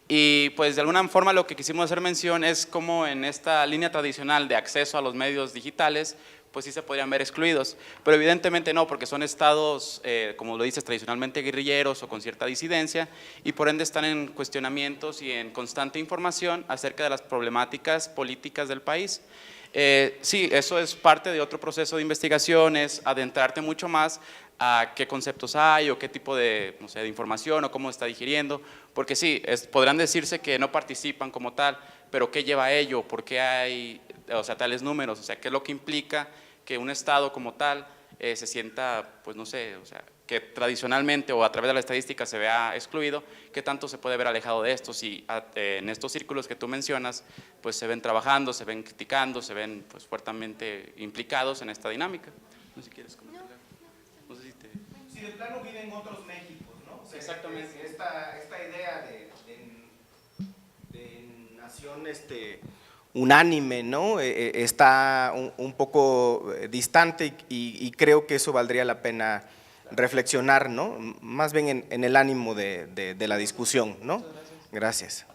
Y pues de alguna forma lo que quisimos hacer mención es cómo en esta línea tradicional de acceso a los medios digitales, pues sí se podrían ver excluidos, pero evidentemente no, porque son estados, como lo dices, tradicionalmente guerrilleros o con cierta disidencia, y por ende están en cuestionamientos y en constante información acerca de las problemáticas políticas del país. Sí, eso es parte de otro proceso de investigación, es adentrarte mucho más a qué conceptos hay o qué tipo de, no sé, de información o cómo está digiriendo, porque sí, podrán decirse que no participan como tal, pero ¿qué lleva a ello? ¿Por qué hay, o sea, tales números? O sea, ¿qué es lo que implica que un estado como tal se sienta, pues no sé, o sea, que tradicionalmente o a través de la estadística se vea excluido? ¿Qué tanto se puede ver alejado de esto? Si en estos círculos que tú mencionas, pues se ven trabajando, se ven criticando, se ven pues fuertemente implicados en esta dinámica. No sé si quieres comentar. No sé si te… Si de plano viven otros Méxicos, ¿no? O sea, exactamente. Esta idea de nación unánime, ¿no? Está un poco distante y creo que eso valdría la pena reflexionar, ¿no? Más bien en el ánimo de la discusión, ¿no? Gracias.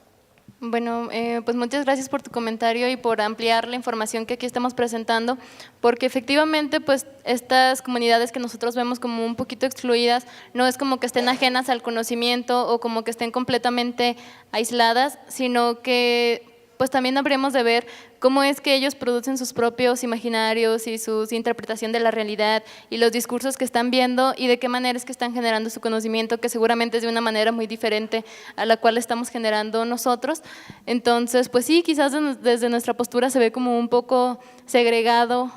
Bueno, pues muchas gracias por tu comentario y por ampliar la información que aquí estamos presentando, porque efectivamente pues estas comunidades que nosotros vemos como un poquito excluidas, no es como que estén ajenas al conocimiento o como que estén completamente aisladas, sino que pues también habríamos de ver cómo es que ellos producen sus propios imaginarios y su interpretación de la realidad y los discursos que están viendo y de qué manera es que están generando su conocimiento, que seguramente es de una manera muy diferente a la cual estamos generando nosotros. Entonces, pues sí, quizás desde nuestra postura se ve como un poco segregado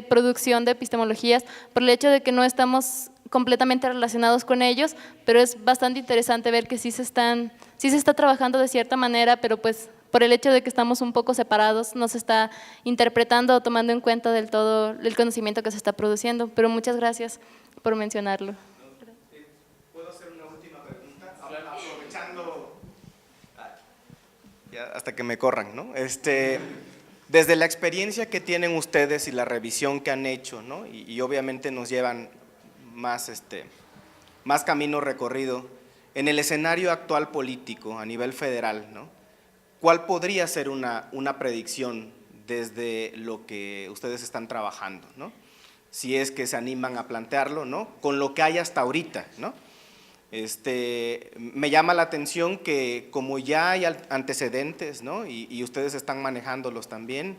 producción de epistemologías por el hecho de que no estamos completamente relacionados con ellos, pero es bastante interesante ver que sí se está trabajando de cierta manera, pero pues por el hecho de que estamos un poco separados, no se está interpretando o tomando en cuenta del todo el conocimiento que se está produciendo, pero muchas gracias por mencionarlo. ¿Puedo hacer una última pregunta? Aprovechando, ya hasta que me corran, ¿no? Desde la experiencia que tienen ustedes y la revisión que han hecho, ¿no? Y obviamente nos llevan más camino recorrido, en el escenario actual político a nivel federal, ¿no? ¿Cuál podría ser una predicción desde lo que ustedes están trabajando, ¿no? si es que se animan a plantearlo, ¿no? Con lo que hay hasta ahorita, ¿no? Me llama la atención que como ya hay antecedentes, ¿no? y ustedes están manejándolos también,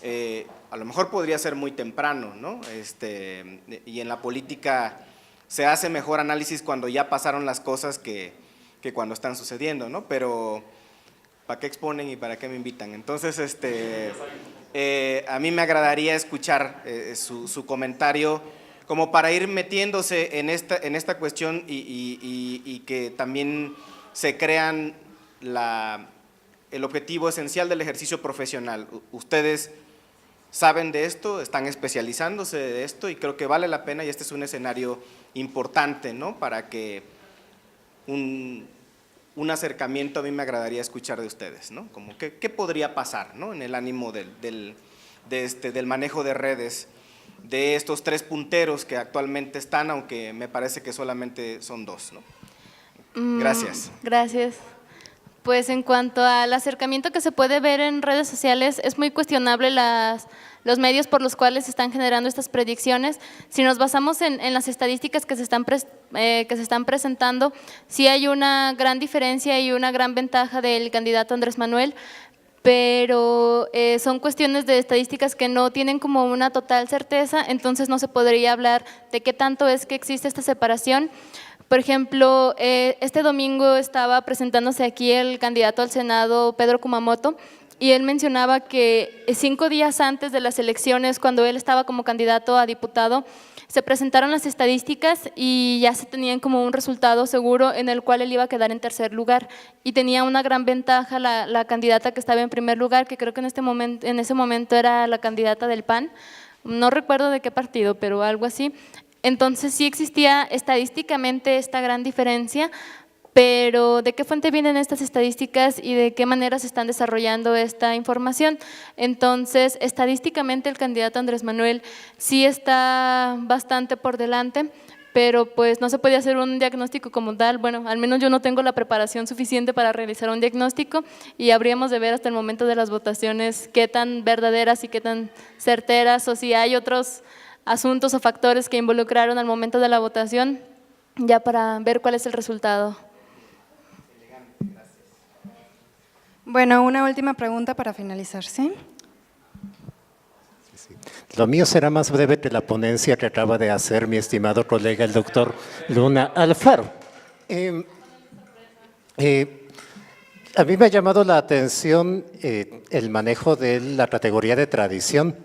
a lo mejor podría ser muy temprano, ¿no? Y en la política se hace mejor análisis cuando ya pasaron las cosas que cuando están sucediendo, ¿no? Pero ¿para qué exponen y para qué me invitan? Entonces, a mí me agradaría escuchar su comentario como para ir metiéndose en esta cuestión y que también se crean el objetivo esencial del ejercicio profesional. Ustedes saben de esto, están especializándose de esto y creo que vale la pena y este es un escenario importante, ¿no? Para que un acercamiento a mí me agradaría escuchar de ustedes, ¿no? Como qué podría pasar, ¿no? En el ánimo del manejo de redes de estos 3 punteros que actualmente están, aunque me parece que solamente son 2, ¿no? Gracias. Gracias. Pues en cuanto al acercamiento que se puede ver en redes sociales, es muy cuestionable los medios por los cuales se están generando estas predicciones. Si nos basamos en las estadísticas que se están presentando, sí hay una gran diferencia y una gran ventaja del candidato Andrés Manuel, pero son cuestiones de estadísticas que no tienen como una total certeza, entonces no se podría hablar de qué tanto es que existe esta separación. Por ejemplo, este domingo estaba presentándose aquí el candidato al Senado, Pedro Kumamoto, y él mencionaba que 5 días antes de las elecciones, cuando él estaba como candidato a diputado, se presentaron las estadísticas y ya se tenían como un resultado seguro en el cual él iba a quedar en tercer lugar y tenía una gran ventaja la candidata que estaba en primer lugar, que creo que en ese momento era la candidata del PAN, no recuerdo de qué partido, pero algo así. Entonces sí existía estadísticamente esta gran diferencia, pero ¿de qué fuente vienen estas estadísticas y de qué manera se están desarrollando esta información? Entonces, estadísticamente el candidato Andrés Manuel sí está bastante por delante, pero pues no se puede hacer un diagnóstico como tal. Bueno, al menos yo no tengo la preparación suficiente para realizar un diagnóstico y habríamos de ver hasta el momento de las votaciones qué tan verdaderas y qué tan certeras, o si hay otros asuntos o factores que involucraron al momento de la votación, ya para ver cuál es el resultado. Bueno, una última pregunta para finalizar, ¿sí? Lo mío será más breve que la ponencia que acaba de hacer mi estimado colega, el doctor Luna Alfaro. A mí me ha llamado la atención el manejo de la categoría de tradición.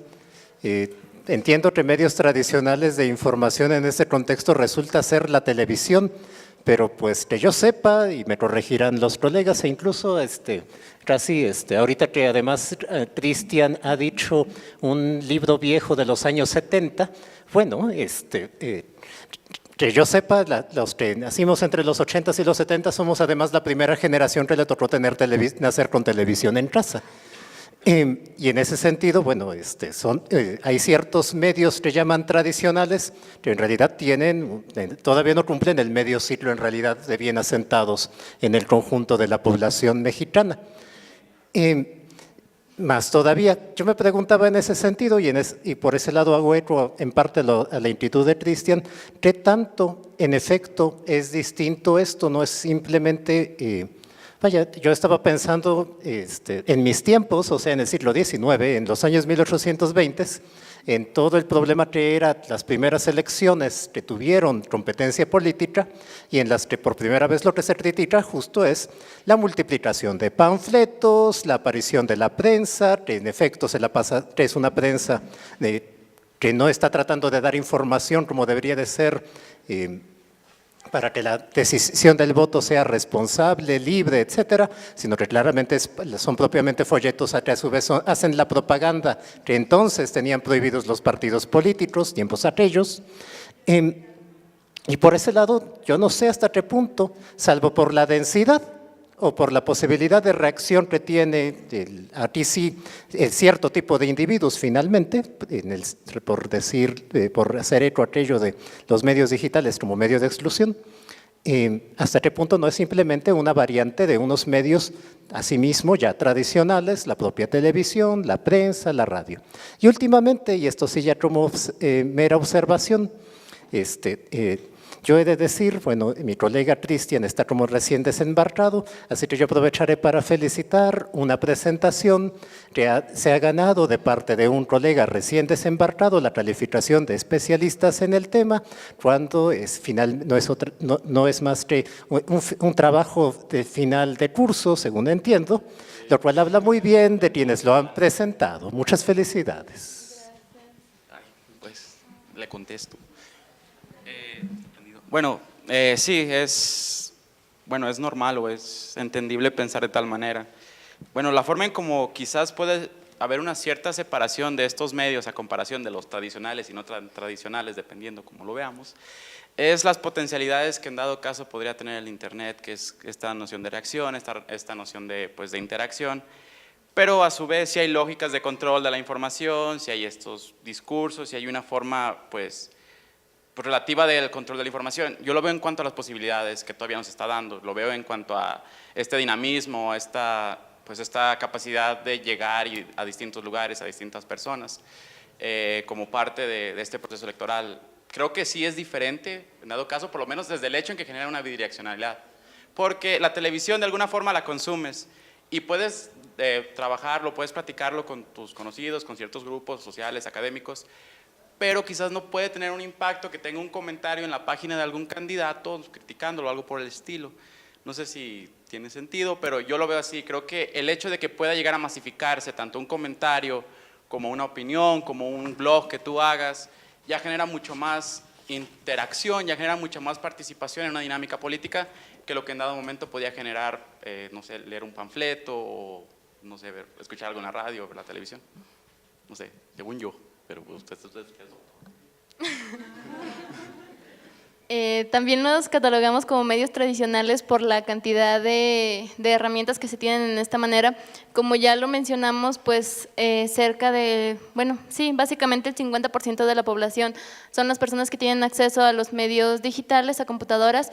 Entiendo que medios tradicionales de información en este contexto resulta ser la televisión, pero pues que yo sepa, y me corregirán los colegas, e incluso casi ahorita que además Cristian ha dicho un libro viejo de los años 70, bueno, que yo sepa, los que nacimos entre los 80s y los 70 somos además la primera generación que le tocó nacer con televisión en casa. Y en ese sentido, bueno, hay ciertos medios que llaman tradicionales que en realidad todavía no cumplen el medio siglo en realidad de bien asentados en el conjunto de la población mexicana. Más todavía, yo me preguntaba en ese sentido y por ese lado hago eco en parte a la inquietud de Cristian, ¿qué tanto en efecto es distinto esto? No es simplemente… Vaya, yo estaba pensando en mis tiempos, o sea, en el siglo XIX, en los años 1820, en todo el problema que eran las primeras elecciones que tuvieron competencia política y en las que por primera vez lo que se critica justo es la multiplicación de panfletos, la aparición de la prensa, que en efecto se la pasa, que es una prensa que no está tratando de dar información como debería de ser, para que la decisión del voto sea responsable, libre, etcétera, sino que claramente son propiamente folletos que a su vez hacen la propaganda que entonces tenían prohibidos los partidos políticos, tiempos aquellos. Y por ese lado, yo no sé hasta qué punto, salvo por la densidad o por la posibilidad de reacción que tiene aquí sí cierto tipo de individuos finalmente, por hacer eco aquello de los medios digitales como medio de exclusión, hasta este punto no es simplemente una variante de unos medios asimismo ya tradicionales, la propia televisión, la prensa, la radio. Y últimamente, y esto sí ya como mera observación, yo he de decir, bueno, mi colega Cristian está como recién desembarcado, así que yo aprovecharé para felicitar una presentación que se ha ganado de parte de un colega recién desembarcado la calificación de especialistas en el tema, cuando no es más que un trabajo de final de curso, según entiendo, lo cual habla muy bien de quienes lo han presentado. Muchas felicidades. Pues le contesto. Bueno, sí, es normal o es entendible pensar de tal manera. Bueno, la forma en como quizás puede haber una cierta separación de estos medios a comparación de los tradicionales y no tradicionales, dependiendo cómo lo veamos, es las potencialidades que en dado caso podría tener el Internet, que es esta noción de reacción, esta noción de interacción, pero a su vez si hay lógicas de control de la información, si hay estos discursos, si hay una forma relativa del control de la información. Yo lo veo en cuanto a las posibilidades que todavía nos está dando, lo veo en cuanto a este dinamismo, esta capacidad de llegar a distintos lugares, a distintas personas, como parte de este proceso electoral. Creo que sí es diferente, en dado caso, por lo menos desde el hecho en que genera una bidireccionalidad, porque la televisión de alguna forma la consumes y puedes trabajarlo, puedes platicarlo con tus conocidos, con ciertos grupos sociales, académicos, pero quizás no puede tener un impacto que tenga un comentario en la página de algún candidato criticándolo, algo por el estilo. No sé si tiene sentido, pero yo lo veo así. Creo que el hecho de que pueda llegar a masificarse tanto un comentario como una opinión, como un blog que tú hagas, ya genera mucho más interacción, ya genera mucha más participación en una dinámica política que lo que en dado momento podía generar, no sé, leer un panfleto o, no sé, escuchar algo en la radio o ver la televisión. No sé, según yo. Pero ustedes también nos catalogamos como medios tradicionales por la cantidad de herramientas que se tienen en esta manera. Como ya lo mencionamos, pues cerca de, bueno, sí, básicamente el 50% de la población son las personas que tienen acceso a los medios digitales, a computadoras,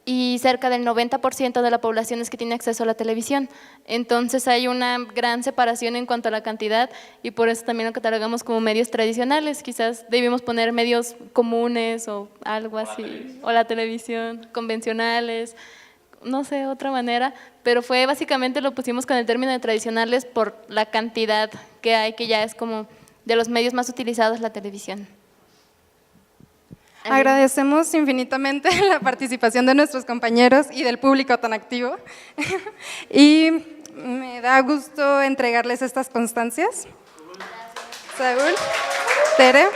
y cerca del 90% de la población es que tiene acceso a la televisión. Entonces hay una gran separación en cuanto a la cantidad y por eso también lo catalogamos como medios tradicionales. Quizás debimos poner medios comunes o algo así, o la televisión, convencionales, no sé, otra manera, pero fue básicamente lo pusimos con el término de tradicionales por la cantidad que hay, que ya es como de los medios más utilizados la televisión. Agradecemos infinitamente la participación de nuestros compañeros y del público tan activo. Y me da gusto entregarles estas constancias. Saúl, Tere.